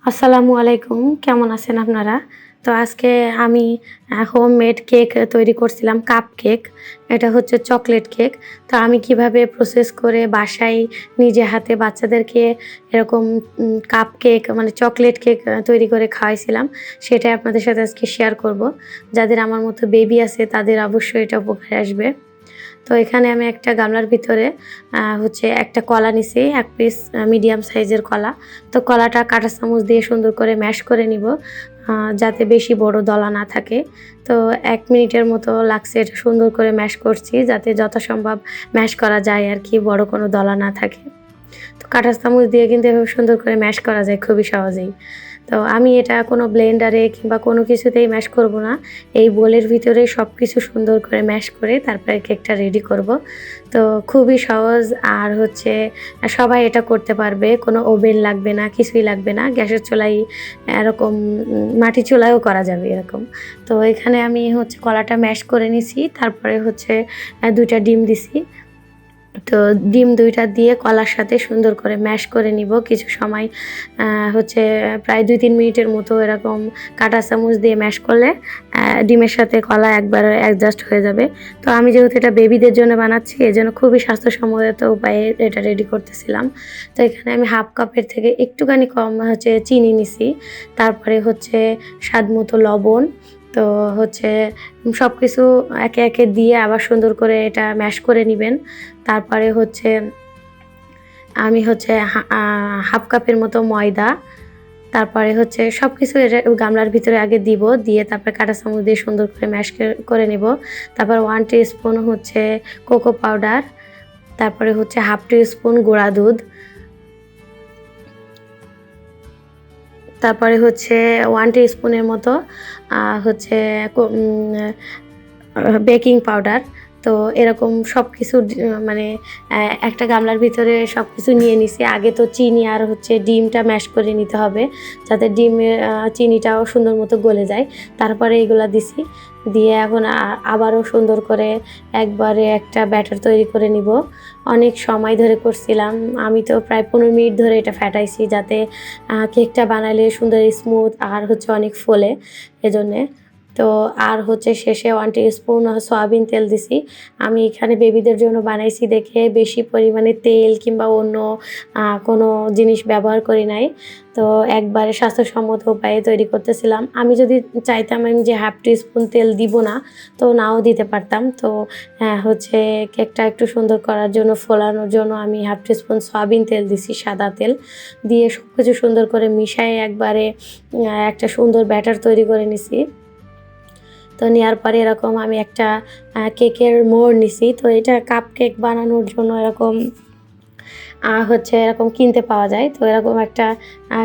আসসালামু আলাইকুম। কেমন আছেন আপনারা? তো আজকে আমি হোমমেড কেক তৈরি করছিলাম, কাপ কেক। এটা হচ্ছে চকলেট কেক। তো আমি কিভাবে প্রসেস করে বাসায় নিজে হাতে বাচ্চাদেরকে এরকম কাপ কেক মানে চকলেট কেক তৈরি করে খাওয়াইছিলাম, সেটাই আপনাদের সাথে আজকে শেয়ার করব। যাদের আমার মতো বেবি আছে তাদের অবশ্যই এটা উপকারে আসবে। তো এখানে আমি একটা গামলার ভিতরে হচ্ছে একটা কলা নিছি, ১ পিস মিডিয়াম সাইজের কলা। তো কলাটা কাঁটা চামচ দিয়ে সুন্দর করে ম্যাশ করে নিব, যাতে বেশি বড় দলা না থাকে। তো ১ মিনিটের মতো লাগছে এটা সুন্দর করে ম্যাশ করছি, যাতে যথাসম্ভব ম্যাশ করা যায় আরকি, বড় কোনো দলা না থাকে। তো কাঁটা চামচ দিয়ে কিন্তু এভাবে সুন্দর করে ম্যাশ করা যায় খুবই সহজেই। তো আমি এটা কোনো ব্লেন্ডারে কিংবা কোনো কিছুতেই ম্যাশ করব না। এই বোলের ভিতরে সবকিছু সুন্দর করে ম্যাশ করে তারপরে কেকটা রেডি করব। তো খুবই সহজ আর হচ্ছে সবাই এটা করতে পারবে। কোনো ওভেন লাগবে না, কিছুই লাগবে না। গ্যাসের চুলায় এরকম মাটির চুলায়ও করা যাবে এরকম। তো এখানে আমি হচ্ছে কলাটা ম্যাশ করে নিছি। তারপরে হচ্ছে ২ টা ডিম দিছি। তো ডিম ২ টা দিয়ে কলার সাথে সুন্দর করে ম্যাশ করে নিব। কিছু সময় হচ্ছে প্রায় ২-৩ মিনিটের মতো এরকম কাঁটা চামচ দিয়ে ম্যাশ করলে ডিমের সাথে কলা একবারে অ্যাডজাস্ট হয়ে যাবে। তো আমি যেহেতু এটা বেবিদের জন্য বানাচ্ছি, এজন্য খুবই স্বাস্থ্যসম্মত উপায়ে এটা রেডি করতেছিলাম। তো এখানে আমি 1/2 কাপের থেকে একটুখানি কম হচ্ছে চিনি নিছি। তারপরে হচ্ছে স্বাদমতো লবণ। তো হচ্ছে সবকিছু একে, একে দিয়ে আবার সুন্দর করে এটা ম্যাশ করে নিবেন। তারপরে হচ্ছে আমি হচ্ছে 1/2 কাপের মতো ময়দা, তারপরে হচ্ছে সবকিছু এটা গামলার ভিতরে আগে দিব। দিয়ে তারপরে কাঁটা চামচ দিয়ে সুন্দর করে ম্যাশ করে নেব। তারপর 1 টিস্পুন হচ্ছে কোকো পাউডার, তারপরে হচ্ছে 1/2 টিস্পুন গুঁড়া দুধ, তারপরে হচ্ছে 1 টিস্পুনের মতো হচ্ছে বেকিং পাউডার। তো এরকম সবকিছু মানে একটা গামলার ভিতরে সবকিছু নিয়ে নিছি। আগে তো চিনি আর হচ্ছে ডিমটা ম্যাশ করে নিতে হবে, যাতে ডিমের চিনিটাও সুন্দর মতো গলে যায়। তারপরে এগুলা দিছি। দিয়ে এখন আবারও সুন্দর করে একবারে একটা ব্যাটার তৈরি করে নিব। অনেক সময় ধরে করছিলাম। আমি তো প্রায় ১৫ মিনিট ধরে এটা ফ্যাটাইছি, যাতে কেকটা বানাইলে সুন্দর স্মুথ আর হচ্ছে অনেক ফোলে, এজন্যে। তো আর হচ্ছে শেষে 1 টিস্পুন সয়াবিন তেল দিছি। আমি এখানে বেবিদের জন্য বানাইছি দেখে বেশি পরিমাণে তেল কিংবা অন্য কোনো জিনিস ব্যবহার করি নাই। তো একবারে স্বাস্থ্যসম্মত উপায়ে তৈরি করতেছিলাম। আমি যদি চাইতাম আমি যে 1/2 টিস্পুন তেল দিব না, তো নাও দিতে পারতাম। তো হচ্ছে কেকটা একটু সুন্দর করার জন্য, ফোলানোর জন্য আমি 1/2 টিস্পুন সয়াবিন তেল দিছি, সাদা তেল। দিয়ে সবকিছু সুন্দর করে মিশায়ে একবারে একটা সুন্দর ব্যাটার তৈরি করে নিছি। তো নেওয়ার পরে এরকম আমি একটা কেকের মোড় নিছি। তো এটা কাপ কেক বানানোর জন্য এরকম হচ্ছে এরকম কিনতে পাওয়া যায়। তো এরকম একটা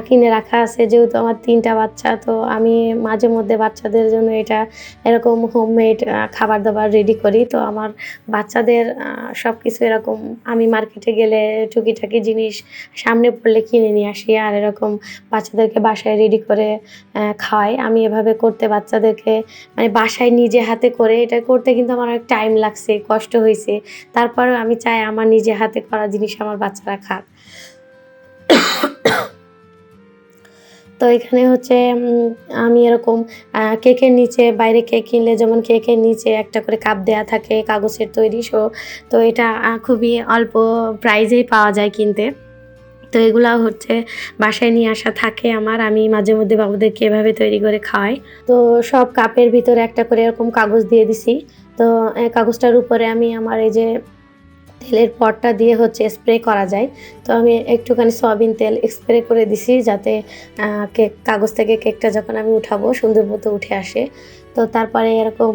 কিনে রাখা আছে। যেহেতু আমার ৩ টা বাচ্চা, তো আমি মাঝে মধ্যে বাচ্চাদের জন্য এটা এরকম হোমমেড খাবার-দাবার রেডি করি। তো আমার বাচ্চাদের সবকিছু এরকম আমি মার্কেটে গেলে টুকিটাকি জিনিস সামনে পড়লে কিনে নিয়ে আসি। আর এরকম বাচ্চাদেরকে বাসায় রেডি করে খাওয়াই। আমি এভাবে করতে বাচ্চাদেরকে মানে বাসায় নিজে হাতে করে এটা করতে কিন্তু আমার অনেক টাইম লাগছে, কষ্ট হইছে। তারপরেও আমি চাই আমার নিজে হাতে করা জিনিস আমার বাচ্চারা খাক। তো এখানে হচ্ছে আমি এরকম কেকের নিচে, বাইরে কেক কিনলে যেমন কেকের নিচে একটা করে কাপ দেয়া থাকে কাগজের তৈরি। তো এটা খুবই অল্প প্রাইজেই পাওয়া যায় কিনতে। তো এগুলা হচ্ছে বাসায় নিয়ে আসা থাকে আমার। আমি মাঝে মধ্যে বাবুদেরকে এভাবে তৈরি করে খাওয়াই। তো সব কাপের ভিতরে একটা করে এরকম কাগজ দিয়ে দিছি। তো কাগজটার উপরে আমি আমার এই যে তেলের পটটা দিয়ে হচ্ছে স্প্রে করা যায়। তো আমি একটুখানি সয়াবিন তেল স্প্রে করে দিছি, যাতে কেক কাগজ থেকে কেকটা যখন আমি উঠাবো সুন্দর মতো উঠে আসে। তো তারপরে এরকম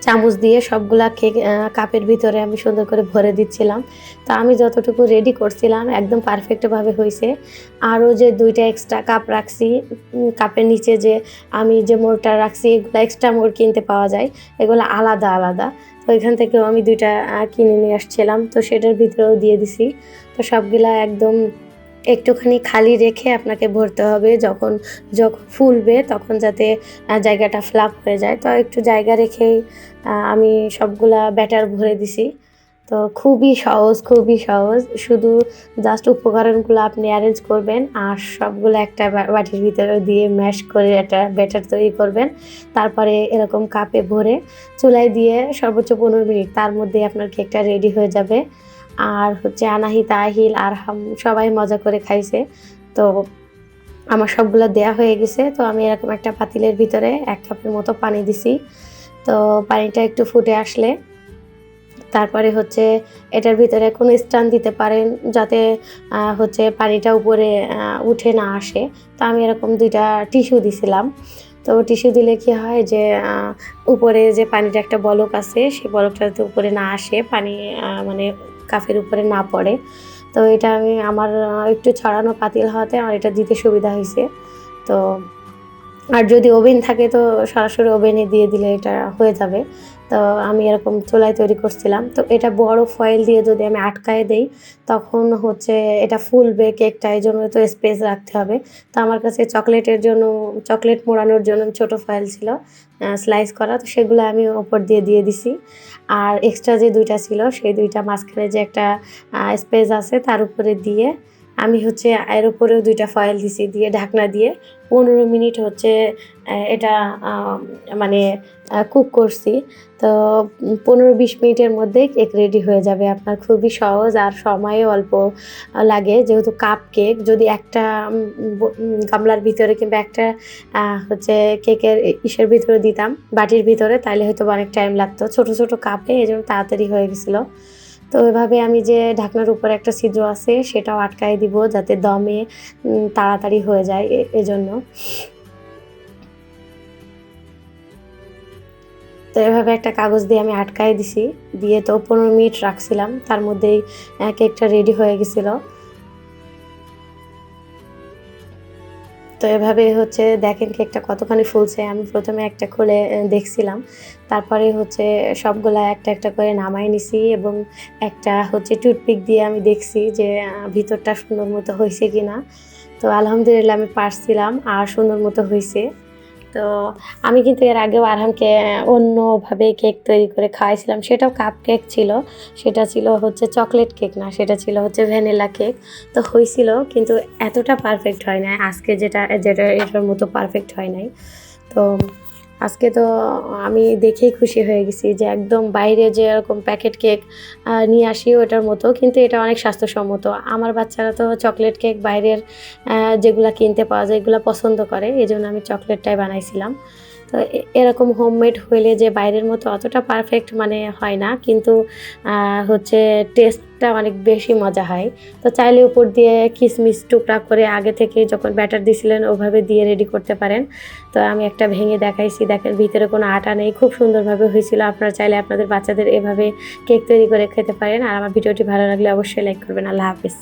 চামচ দিয়ে সবগুলা কেক কাপের ভিতরে আমি সুন্দর করে ভরে দিচ্ছিলাম। তো আমি যতটুকু রেডি করছিলাম একদম পারফেক্টভাবে হইছে। আরও যে ২ টা এক্সট্রা কাপ রাখছি, কাপের নিচে যে আমি যে মোড়টা রাখছি, এগুলো এক্সট্রা মোড় কিনতে পাওয়া যায়। এগুলো আলাদা, আলাদা। তো এখান থেকেও আমি ২ টা কিনে নিয়ে আসছিলাম। তো সেটার ভিতরেও দিয়ে দিছি। তো সবগুলা একদম একটুখানি খালি রেখে আপনাকে ভরতে হবে। যখন ফুলবে তখন যাতে জায়গাটা ফ্লাপ হয়ে যায়। তো একটু জায়গা রেখেই আমি সবগুলা ব্যাটার ভরে দিছি। তো খুবই সহজ। শুধু জাস্ট উপকরণগুলো আপনি অ্যারেঞ্জ করবেন আর সবগুলো একটা বাটির ভিতরে দিয়ে ম্যাশ করে একটা ব্যাটার তৈরি করবেন। তারপরে এরকম কাপে ভরে চুলায় দিয়ে সর্বোচ্চ ১৫ মিনিট, তার মধ্যেই আপনার কেকটা রেডি হয়ে যাবে। আর হচ্ছে আনাহিত, আহিল, আরহাম সবাই মজা করে খাইছে। তো আমার সবগুলা দেয়া হয়ে গেছে। তো আমি এরকম একটা পাতিলের ভিতরে ১ কাপের মতো পানি দিছি। তো পানিটা একটু ফুটে আসলে তারপরে হচ্ছে এটার ভিতরে কোনো স্ট্যান্ড দিতে পারেন, যাতে হচ্ছে পানিটা উপরে উঠে না আসে। তো আমি এরকম ২ টা টিস্যু দিছিলাম। তো টিস্যু দিলে কি হয় যে উপরে যে পানিটা একটা বলক আছে, সেই বলকটা যাতে উপরে না আসে, পানি মানে কাপের উপরে না পড়ে। তো এটা আমি আমার একটু ছড়ানো পাতিল হওয়াতে আমার এটা দিতে সুবিধা হইছে। তো আর যদি ওভেন থাকে তো সরাসরি ওভেনে দিয়ে দিলে এটা হয়ে যাবে। তো আমি এরকম চুলায় তৈরি করছিলাম। তো এটা বড় ফয়েল দিয়ে যদি আমি আটকায়ে দেই, তখন হচ্ছে এটা ফুলবে কেকটা, এজন্য তো স্পেস রাখতে হবে। তো আমার কাছে চকলেট মোড়ানোর জন্য ছোট ফয়েল ছিল স্লাইস করা, তো সেগুলো আমি ওপর দিয়ে দিছি। আর এক্সট্রা যে ২ টা ছিল সেই ২ টা মাঝখানে যে একটা স্পেস আছে তার উপরে দিয়ে আমি হচ্ছে এর উপরেও ২ টা ফয়েল দিছি, দিয়ে ঢাকনা দিয়ে ১৫ মিনিট হচ্ছে এটা মানে কুক করছি। তো ১৫-২০ মিনিটের মধ্যেই কেক রেডি হয়ে যাবে আপনার। খুবই সহজ আর সময়ও অল্প লাগে। যেহেতু কাপ কেক, যদি একটা গামলার ভিতরে কিংবা একটা হচ্ছে কেকের ইসের ভিতরে দিতাম, বাটির ভিতরে, তাইলে হয়তোবা অনেক টাইম লাগতো। ছোট কাপে, এজন্য তাড়াতাড়ি হয়ে গেছিল। তো এভাবে আমি যে ঢাকনার উপরে একটা ছিদ্র আছে সেটাও আটকায় দিব, যাতে দমে তাড়াতাড়ি হয়ে যায় এজন্য। তো এভাবে একটা কাগজ দিয়ে আমি আটকায় দিছি। দিয়ে তো ১৫ মিনিট রাখছিলাম। তার মধ্যেই কেকটা রেডি হয়ে গেছিল। তো এভাবে হচ্ছে দেখেন কেকটা কতখানি ফুলছে। আমি ১ম এ একটা খুলে দেখছিলাম। তারপরে হচ্ছে সবগুলা একটা করে নামায় নিছি এবং একটা হচ্ছে টুথপিক দিয়ে আমি দেখছি যে ভিতরটা সুন্দর মতো হইছে কিনা। তো আলহামদুলিল্লাহ আমি পারছিলাম আর সুন্দর মতো হইছে। তো আমি কিন্তু এর আগেও আরহামকে অন্যভাবে কেক তৈরি করে খাওয়াইছিলাম। সেটাও কাপ কেক ছিল। সেটা ছিল হচ্ছে চকলেট কেক না, সেটা ছিল হচ্ছে ভ্যানিলা কেক। তো হইছিল, কিন্তু এতটা পারফেক্ট হয় নাই। আজকে যেটা এটার মতো পারফেক্ট হয় নাই। তো আজকে তো আমি দেখেই খুশি হয়ে গেছি যে একদম বাইরে যে এরকম প্যাকেট কেক নিয়ে আসি ওটার মতো, কিন্তু এটা অনেক স্বাস্থ্যসম্মত। আমার বাচ্চারা তো চকলেট কেক বাইরের যেগুলা কিনতে পাওয়া যায় এগুলা পছন্দ করে। এজন্য আমি চকলেটটাই বানাইছিলাম। তো এরকম হোমমেড হইলে যে বাইরের মতো অতটা পারফেক্ট মানে হয় না, কিন্তু হচ্ছে টেস্টটা অনেক বেশি মজা হয়। তো চাইলে উপর দিয়ে কিশমিশ টুকরা করে আগে থেকে যখন ব্যাটার দিছিলেন ওভাবে দিয়ে রেডি করতে পারেন। তো আমি একটা ভেঙে দেখাইছি, দেখেন ভিতরে কোনো আটা নেই, খুব সুন্দরভাবে হয়েছিল। আপনারা চাইলে আপনাদের বাচ্চাদের এভাবে কেক তৈরি করে খেতে পারেন। আর আমার ভিডিওটি ভালো লাগলে অবশ্যই লাইক করবেন। আল্লাহ হাফেজ।